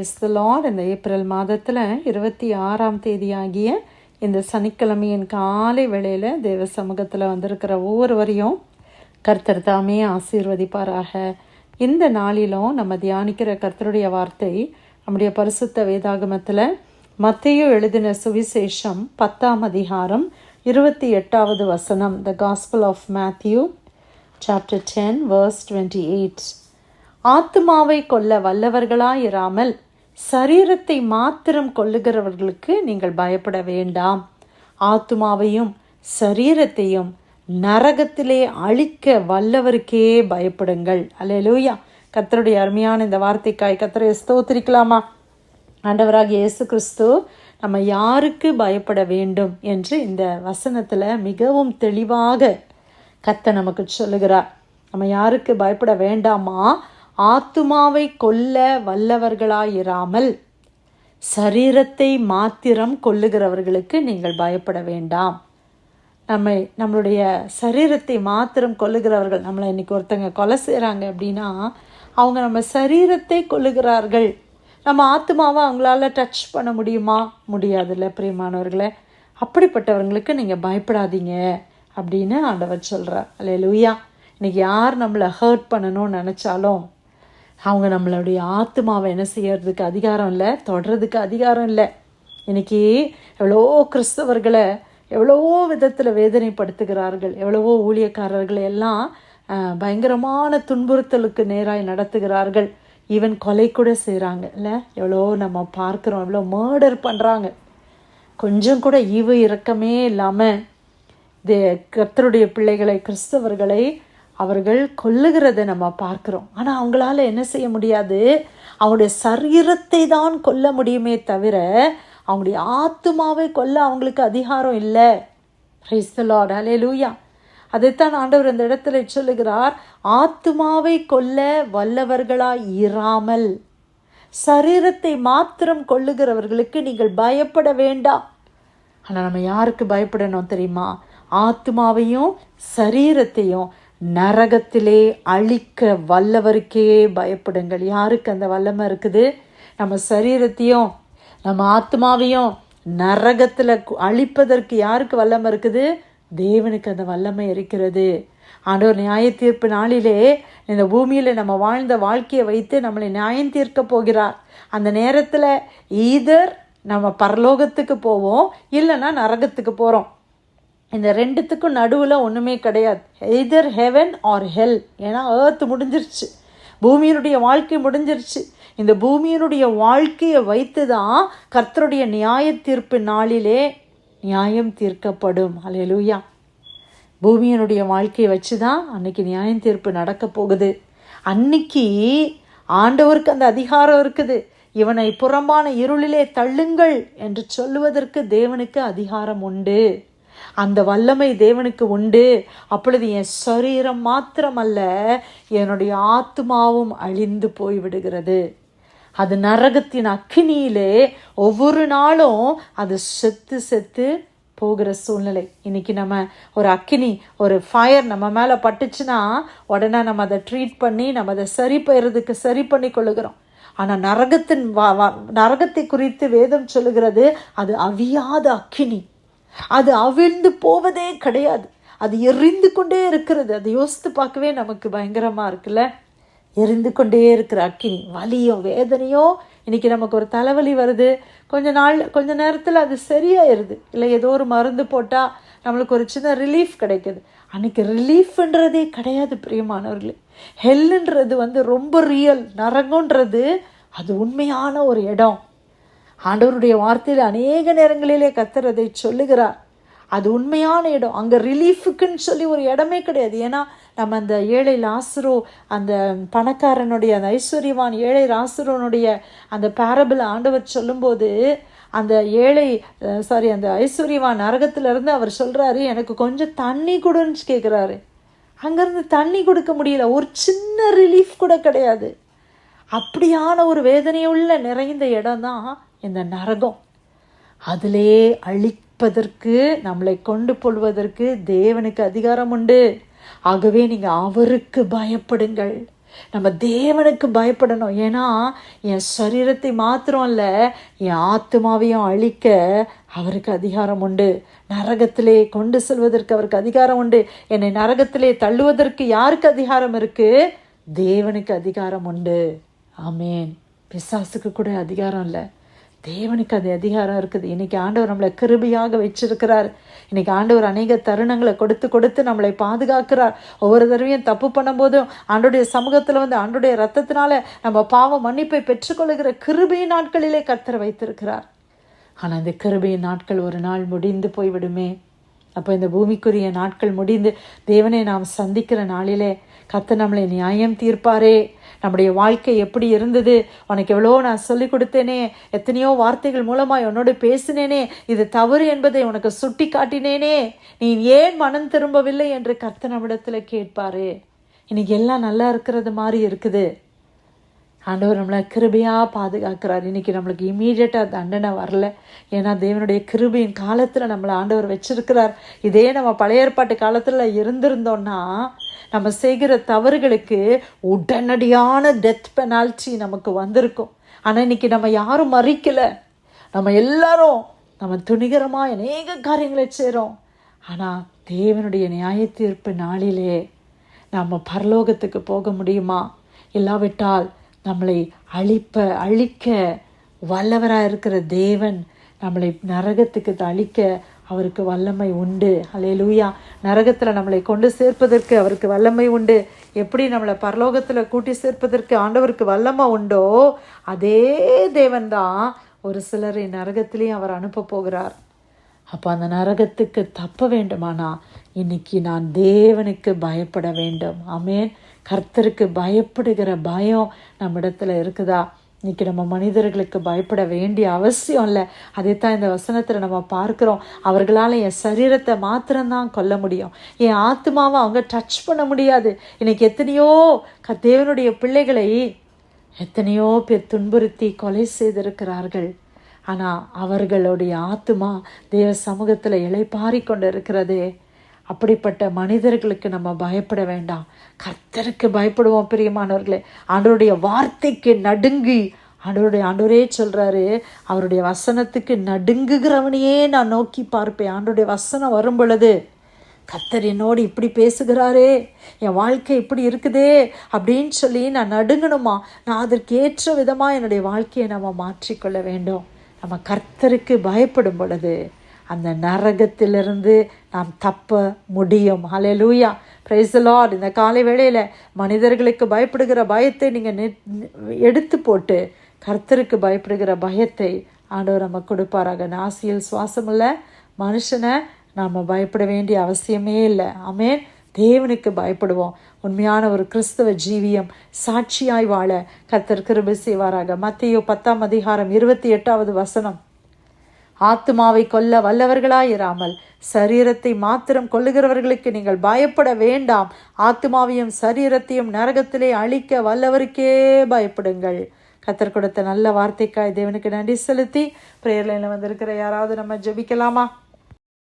Price the lord. இந்த April மாதத்தில் 26ஆம் தேதியாகிய இந்த சனிக்கிழமையின் காலை வேளையில் தேவ சமூகத்தில் வந்திருக்கிற ஒவ்வொருவரையும் கர்த்தர் தாமே ஆசீர்வதிப்பாராக. இந்த நாளிலும் நம்ம தியானிக்கிற கர்த்தருடைய வார்த்தை நம்முடைய பரிசுத்த வேதாகமத்தில் மத்தேயு எழுதின சுவிசேஷம் 10ஆம் அதிகாரம் 28வது வசனம். The gospel of Matthew chapter 10 verse 28. ஆத்துமாவை கொல்ல வல்லவர்களாயிராமல் சரீரத்தை மாத்திரம் கொல்லுகிறவர்களுக்கு நீங்கள் பயப்பட வேண்டாம். ஆத்துமாவையும் சரீரத்தையும் நரகத்திலே அழிக்க வல்லவருக்கே பயப்படுங்கள். அல்லேலூயா. கர்த்தருடைய அருமையான இந்த வார்த்தைக்காய் கர்த்தரை ஸ்தோத்திரிக்கலாமா? ஆண்டவராகிய இயேசு கிறிஸ்து நம்ம யாருக்கு பயப்பட வேண்டும் என்று இந்த வசனத்தில் மிகவும் தெளிவாக கர்த்தர் நமக்கு சொல்லுகிறார். நம்ம யாருக்கு பயப்பட வேண்டாமா? ஆத்துமாவை கொல்ல வல்லவர்களாயிராமல் சரீரத்தை மாத்திரம் கொல்லுகிறவர்களுக்கு நீங்கள் பயப்பட வேண்டாம். நம்மளுடைய சரீரத்தை மாத்திரம் கொல்லுகிறவர்கள், நம்மளை இன்னைக்கு ஒருத்தங்க கொலை செய்கிறாங்க அப்படின்னா அவங்க நம்ம சரீரத்தை கொல்லுகிறார்கள். நம்ம ஆத்துமாவை அவங்களால டச் பண்ண முடியுமா? முடியாதுல்ல பிரியமானவர்களே. அப்படிப்பட்டவர்களுக்கு நீங்கள் பயப்படாதீங்க அப்படின்னு ஆண்டவர் சொல்கிறார். அல்லேலூயா. இன்றைக்கி யார் நம்மளை ஹர்ட் பண்ணணும்னு நினச்சாலும் அவங்க நம்மளுடைய ஆத்துமாவை என்ன செய்யறதுக்கு அதிகாரம் இல்லை, தொடர்றதுக்கு அதிகாரம் இல்லை. இன்றைக்கி எவ்வளோ கிறிஸ்தவர்களை எவ்வளவோ விதத்தில் வேதனைப்படுத்துகிறார்கள். எவ்வளவோ ஊழியக்காரர்களை எல்லாம் பயங்கரமான துன்புறுத்தலுக்கு நேராய் நடத்துகிறார்கள். ஈவன் கொலை கூட செய்கிறாங்க இல்லை? எவ்வளோ நம்ம பார்க்குறோம். எவ்வளோ மர்டர் பண்ணுறாங்க. கொஞ்சம் கூட ஈவு இரக்கமே இல்லாமல் கர்த்தருடைய பிள்ளைகளை, கிறிஸ்தவர்களை அவர்கள் கொல்லுகிறதை நம்ம பார்க்குறோம். ஆனால் அவங்களால என்ன செய்ய முடியாது? அவங்களுடைய சரீரத்தை தான் கொல்ல முடியுமே தவிர அவங்களுடைய ஆத்துமாவை கொல்ல அவங்களுக்கு அதிகாரம் இல்லை. Praise the lord. ஹல்லேலூயா. அதைத்தான் ஆண்டவர் இந்த இடத்துல சொல்லுகிறார். ஆத்துமாவை கொல்ல வல்லவர்களாய் இராமல் சரீரத்தை மாத்திரம் கொல்லுகிறவர்களுக்கு நீங்கள் பயப்பட வேண்டாம். ஆனால் நம்ம யாருக்கு பயப்படணும் தெரியுமா? ஆத்துமாவையும் சரீரத்தையும் நரகத்திலே அழிக்க வல்லவருக்கே பயப்படுங்கள். யாருக்கு அந்த வல்லமை இருக்குது? நம்ம சரீரத்தையும் நம்ம ஆத்மாவையும் நரகத்தில் அழிப்பதற்கு யாருக்கு வல்லமை இருக்குது? தேவனுக்கு அந்த வல்லமை இருக்கிறது. ஆண்டவர் நியாய தீர்ப்பு நாளிலே இந்த பூமியில் நம்ம வாழ்ந்த வாழ்க்கையை வைத்து நம்மளை நியாயம் தீர்க்க போகிறார். அந்த நேரத்தில் ஈதர் நம்ம பரலோகத்துக்கு போவோம், இல்லைன்னா நரகத்துக்கு போகிறோம். இந்த ரெண்டுத்துக்கும் நடுவில் ஒன்றுமே கிடையாது. எய்தர் ஹெவன் ஆர் ஹெல். ஏன்னா ஏர்த் முடிஞ்சிருச்சு, பூமியினுடைய வாழ்க்கை முடிஞ்சிருச்சு. இந்த பூமியினுடைய வாழ்க்கையை வைத்து தான் கர்த்தருடைய நியாய தீர்ப்பு நாளிலே நியாயம் தீர்க்கப்படும். அல்லேலூயா. பூமியினுடைய வாழ்க்கையை வச்சு தான் அன்னைக்கு நியாயம் தீர்ப்பு நடக்க போகுது. அன்னைக்கு ஆண்டவருக்கு அந்த அதிகாரம் இருக்குது. இவனை புறம்பான இருளிலே தள்ளுங்கள் என்று சொல்லுவதற்கு தேவனுக்கு அதிகாரம் உண்டு. அந்த வல்லமை தேவனுக்கு உண்டு. அப்பொழுது என் சரீரம் மாத்திரமல்ல, என்னுடைய ஆத்துமாவும் அழிந்து போய்விடுகிறது. அது நரகத்தின் அக்கினியிலே ஒவ்வொரு நாளும் அது செத்து செத்து போகிற சூழ்நிலை. இன்னைக்கு நம்ம ஒரு அக்கினி, ஒரு ஃபயர் நம்ம மேலே பட்டுச்சுன்னா உடனே நம்ம அதை ட்ரீட் பண்ணி நம்ம அதை சரி பண்ணி கொள்ளுகிறோம். ஆனால் நரகத்தை குறித்து வேதம் சொல்லுகிறது, அது அவியாத அக்கினி. அது அவிழ்ந்து போவதே கிடையாது. அது எரிந்து கொண்டே இருக்கிறது. அதை யோசித்து பார்க்கவே நமக்கு பயங்கரமாக இருக்குல்ல? எரிந்து கொண்டே இருக்கிற அக்கினி. வலியும் வேதனையோ. இன்றைக்கி நமக்கு ஒரு தலைவலி வருது, கொஞ்ச நேரத்தில் அது சரியாயிருது. இல்லை ஏதோ ஒரு மருந்து போட்டால் நம்மளுக்கு ஒரு சின்ன ரிலீஃப் கிடைக்குது. அன்றைக்கி ரிலீஃப்ன்றதே கிடையாது பிரியமானவர்களே. ஹெல்லுன்றது ரொம்ப ரியல். நரகன்றது அது உண்மையான ஒரு இடம். ஆண்டவருடைய வார்த்தையில் அநேக நேரங்களிலே கர்த்தர் அதை சொல்லுகிறார். அது உண்மையான இடம். அங்கே ரிலீஃபுக்குன்னு சொல்லி ஒரு இடமே கிடையாது. ஏன்னா நம்ம அந்த ஏழை லாசரு, அந்த பணக்காரனுடைய, அந்த ஐஸ்வர்யவான் ஏழை லாசருனுடைய அந்த பேரபிள் ஆண்டவர் சொல்லும்போது அந்த அந்த ஐஸ்வர்யவான் நரகத்திலிருந்து அவர் சொல்கிறாரு, எனக்கு கொஞ்சம் தண்ணி கொடுன்னு கேட்குறாரு. அங்கேருந்து தண்ணி கொடுக்க முடியல. ஒரு சின்ன ரிலீஃப் கூட கிடையாது. அப்படியான ஒரு வேதனையுள்ள நிறைந்த இடம் தான் இந்த நரகம். அதிலே அழிப்பதற்கு, நம்மளை கொண்டு போடுவதற்கு தேவனுக்கு அதிகாரம் உண்டு. ஆகவே நீங்கள் அவருக்கு பயப்படுங்கள். நம்ம தேவனுக்கு பயப்படணும். ஏன்னா என் சரீரத்தை மாத்திரம் அல்ல, என் ஆத்மாவையும் அழிக்க அவருக்கு அதிகாரம் உண்டு. நரகத்திலே கொண்டு செல்வதற்கு அவருக்கு அதிகாரம் உண்டு. என்னை நரகத்திலே தள்ளுவதற்கு யாருக்கு அதிகாரம் இருக்கு? தேவனுக்கு அதிகாரம் உண்டு. ஆமேன். பிசாசுக்கு கூட அதிகாரம் இல்லை, தேவனுக்கு அது அதிகாரம் இருக்குது. இன்னைக்கு ஆண்டவர் நம்மளை கிருபையாக வச்சிருக்கிறார். இன்னைக்கு ஆண்டவர் அநேக தருணங்களை கொடுத்து நம்மளை பாதுகாக்கிறார். ஒவ்வொரு தடவையும் தப்பு பண்ணும்போதும் ஆண்டோடைய சமூகத்தில் ஆண்டோடைய ரத்தத்தினால நம்ம பாவ மன்னிப்பை பெற்றுக்கொள்ளுகிற கிருபையின் நாட்களிலே கர்த்தர் வைத்திருக்கிறார். ஆனால் இந்த கிருபையின் நாட்கள் ஒரு நாள் முடிந்து போய்விடுமே. அப்போ இந்த பூமிக்குரிய நாட்கள் முடிந்து தேவனை நாம் சந்திக்கிற நாளிலே கர்த்தர் நம்மளை நியாயம் தீர்ப்பாரே. நம்முடைய வாழ்க்கை எப்படி இருந்தது, உனக்கு எவ்வளோ நான் சொல்லிக் கொடுத்தேனே, எத்தனையோ வார்த்தைகள் மூலமாக உன்னோடு பேசினேனே, இது தவறு என்பதை உனக்கு சுட்டி காட்டினேனே, நீ ஏன் மனம் திரும்பவில்லை என்று கர்த்தர் நம்மிடத்தில் கேட்பாரு. இன்னைக்கு எல்லாம் நல்லா இருக்கிறது மாதிரி இருக்குது. ஆண்டவர் நம்மளை கிருபையாக பாதுகாக்கிறார். இன்றைக்கி நம்மளுக்கு இமீடியட்டாக தண்டனை வரல, ஏன்னா தேவனுடைய கிருபையின் காலத்தில் நம்மளை ஆண்டவர் வச்சிருக்கிறார். இதே நம்ம பழைய ஏற்பாட்டு காலத்தில் இருந்திருந்தோன்னா நம்ம செய்கிற தவறுகளுக்கு உடனடியான டெத் பெனால்ட்டி நமக்கு வந்திருக்கும். ஆனால் இன்னைக்கு நம்ம யாரும் மறிக்கலை, நம்ம எல்லாரும் நம்ம துணிகரமாக அநேக காரியங்களை செய்கிறோம். ஆனால் தேவனுடைய நியாய தீர்ப்பு நாளிலே நம்ம பரலோகத்துக்கு போக முடியுமா? இல்லாவிட்டால் நம்மளை அழிக்க வல்லவராக இருக்கிற தேவன் நம்மளை நரகத்துக்கு அழிக்க அவருக்கு வல்லமை உண்டு. அல்லேலூயா. நரகத்தில் நம்மளை கொண்டு சேர்ப்பதற்கு அவருக்கு வல்லமை உண்டு. எப்படி நம்மளை பரலோகத்தில் கூட்டி சேர்ப்பதற்கு ஆண்டவருக்கு வல்லமை உண்டோ, அதே தேவன்தான் ஒரு சிலரை நரகத்திலையும் அவர் அனுப்ப போகிறார். அப்போ அந்த நரகத்துக்கு தப்ப வேண்டுமானா இன்னைக்கு நான் தேவனுக்கு பயப்பட வேண்டும். ஆமேன். கர்த்தருக்கு பயப்படுகிற பயம் நம்ம இடத்துல இருக்குதா? இன்னைக்கு நம்ம மனிதர்களுக்கு பயப்பட வேண்டிய அவசியம் இல்லை. அதைத்தான் இந்த வசனத்தில் நம்ம பார்க்குறோம். அவர்களால் என் சரீரத்தை மாத்திரம்தான் கொல்ல முடியும், என் ஆத்மாவை அவங்க டச் பண்ண முடியாது. இன்னைக்கு எத்தனையோ தேவனுடைய பிள்ளைகளை எத்தனையோ பேர் துன்புறுத்தி கொலை செய்திருக்கிறார்கள். ஆனால் அவர்களுடைய ஆத்மா தேவ சமூகத்தில் இளைப்பாரி கொண்டு இருக்கிறதே. அப்படிப்பட்ட மனிதர்களுக்கு நம்ம பயப்பட வேண்டாம், கர்த்தருக்கு பயப்படுவோம். பிரியமானவர்களே, ஆண்டவருடைய வார்த்தைக்கு நடுங்கி ஆண்டவரே சொல்கிறாரு, அவருடைய வசனத்துக்கு நடுங்குகிறவனையே நான் நோக்கி பார்ப்பேன். ஆண்டவருடைய வசனம் வரும் பொழுது கர்த்தர் என்னோடு இப்படி பேசுகிறாரே, என் வாழ்க்கை இப்படி இருக்குதே அப்படின்னு சொல்லி நான் நடுங்கணுமா? நான் அதற்கு ஏற்ற விதமாக என்னுடைய வாழ்க்கையை நம்ம மாற்றிக்கொள்ள வேண்டும். நம்ம கர்த்தருக்கு பயப்படும் பொழுது அந்த நரகத்திலிருந்து நாம் தப்ப முடியும். ஹல்லேலூயா. Praise the lord. இந்த காலை வேளையில் மனிதர்களுக்கு பயப்படுகிற பயத்தை நீங்கள் எடுத்து போட்டு கர்த்தருக்கு பயப்படுகிற பயத்தை ஆண்டவர் நம்ம கொடுப்பாராக. நாசியில் சுவாசமுள்ள மனுஷனை நாம் பயப்பட வேண்டிய அவசியமே இல்லை. ஆமேன். தேவனுக்கு பயப்படுவோம். உண்மையான ஒரு கிறிஸ்தவ ஜீவியம் சாட்சியாய் வாழ கர்த்தர் கிருபை செய்வாராக. மத்தேயு 10:28 ஆத்துமாவை கொல்ல வல்லவர்களாயிராமல் சரீரத்தை மாத்திரம் கொல்லுகிறவர்களுக்கு நீங்கள் பயப்பட வேண்டாம், ஆத்துமாவையும் சரீரத்தையும் நரகத்திலே அழிக்க வல்லவருக்கே பயப்படுங்கள். கர்த்தர் கொடுத்த நல்ல வார்த்தைக்காய் தேவனுக்கு நன்றி செலுத்தி பிரேயர் லைனில் வந்திருக்கிற யாராவது நம்ம ஜெபிக்கலாமா?